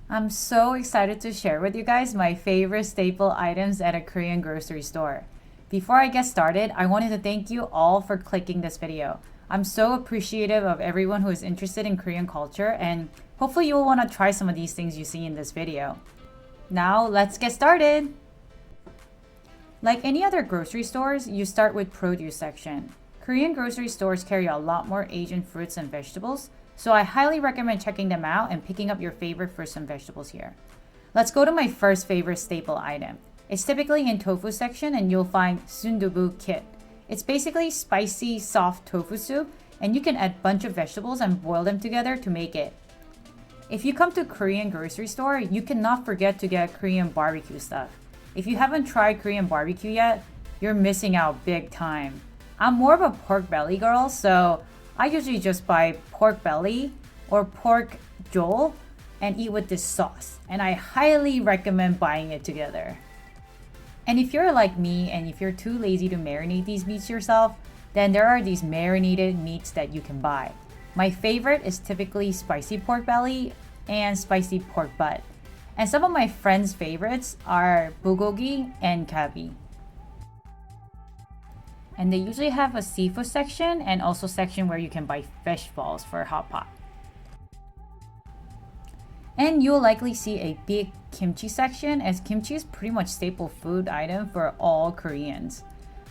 I'm so excited to share with you guys my favorite staple items at a Korean grocery store. Before I get started, I wanted to thank you all for clicking this video. I'm so appreciative of everyone who is interested in Korean culture, and hopefully you will want to try some of these things you see in this video. Now, let's get started! Like any other grocery stores, you start with produce section. Korean grocery stores carry a lot more Asian fruits and vegetables, so I highly recommend checking them out and picking up your favorite fruits and vegetables here. Let's go to my first favorite staple item. It's typically in tofu section and you'll find sundubu kit. It's basically spicy, soft tofu soup, and you can add bunch of vegetables and boil them together to make it. If you come to Korean grocery store, you cannot forget to get Korean barbecue stuff. If you haven't tried Korean barbecue yet, you're missing out big time. I'm more of a pork belly girl, so I usually just buy pork belly or pork joel and eat with this sauce. And I highly recommend buying it together. And if you're like me and if you're too lazy to marinate these meats yourself, then there are these marinated meats that you can buy. My favorite is typically spicy pork belly and spicy pork butt. And some of my friends' favorites are bulgogi and galbi. And they usually have a seafood section and also section where you can buy fish balls for a hot pot. And you'll likely see a big kimchi section, as kimchi is pretty much staple food item for all Koreans.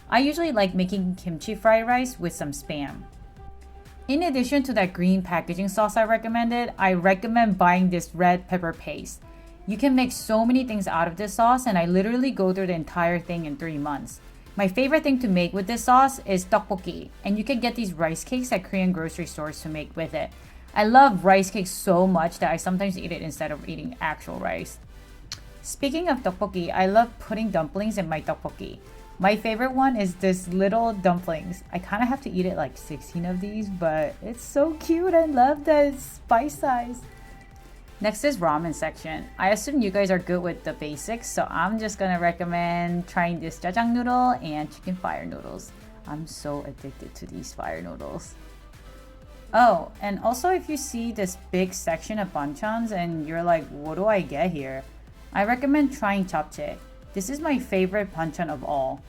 I usually like making kimchi fried rice with some spam. In addition to that green packaging sauce I recommend buying this red pepper paste. You can make so many things out of this sauce, and I literally go through the entire thing in 3 months. My favorite thing to make with this sauce is tteokbokki, and you can get these rice cakes at Korean grocery stores to make with it. I love rice cakes so much that I sometimes eat it instead of eating actual rice. Speaking of tteokbokki, I love putting dumplings in my tteokbokki. My favorite one is this little dumplings. I kind of have to eat it like 16 of these, but it's so cute. I love that spice size. Next is ramen section. I assume you guys are good with the basics, so I'm just gonna recommend trying this jajang noodle and chicken fire noodles. I'm so addicted to these fire noodles. Oh, and also if you see this big section of banchans and you're like, what do I get here? I recommend trying Chopchi. This is my favorite banchan of all.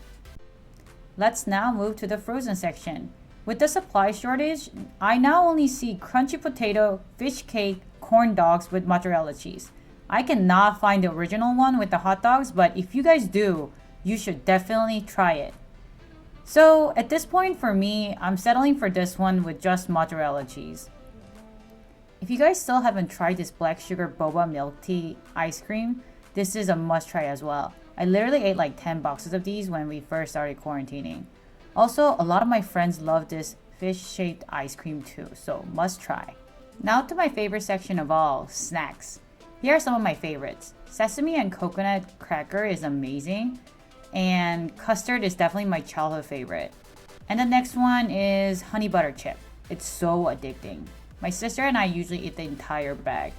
Let's now move to the frozen section. With the supply shortage, I now only see crunchy potato, fish cake, corn dogs with mozzarella cheese. I cannot find the original one with the hot dogs, but if you guys do, you should definitely try it. So at this point for me, I'm settling for this one with just mozzarella cheese. If you guys still haven't tried this black sugar boba milk tea ice cream, this is a must try as well. I literally ate like 10 boxes of these when we first started quarantining. Also, a lot of my friends love this fish-shaped ice cream too, so must try. Now to my favorite section of all, snacks. Here are some of my favorites. Sesame and coconut cracker is amazing, and custard is definitely my childhood favorite. And the next one is honey butter chip. It's so addicting. My sister and I usually eat the entire bag.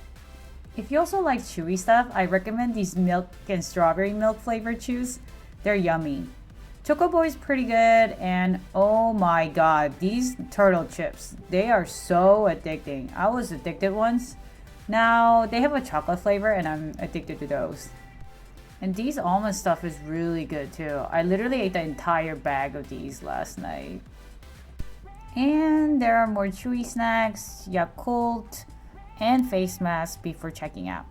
If you also like chewy stuff, I recommend these milk and strawberry milk flavored chews. They're yummy. Chocobo is pretty good, and oh my god, these turtle chips, they are so addicting. I was addicted once. Now they have a chocolate flavor and I'm addicted to those. And these almond stuff is really good too. I literally ate the entire bag of these last night. And there are more chewy snacks, Yakult, and face masks before checking out.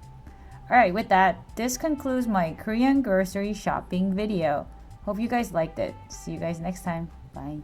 Alright, with that, this concludes my Korean grocery shopping video. Hope you guys liked it. See you guys next time. Bye.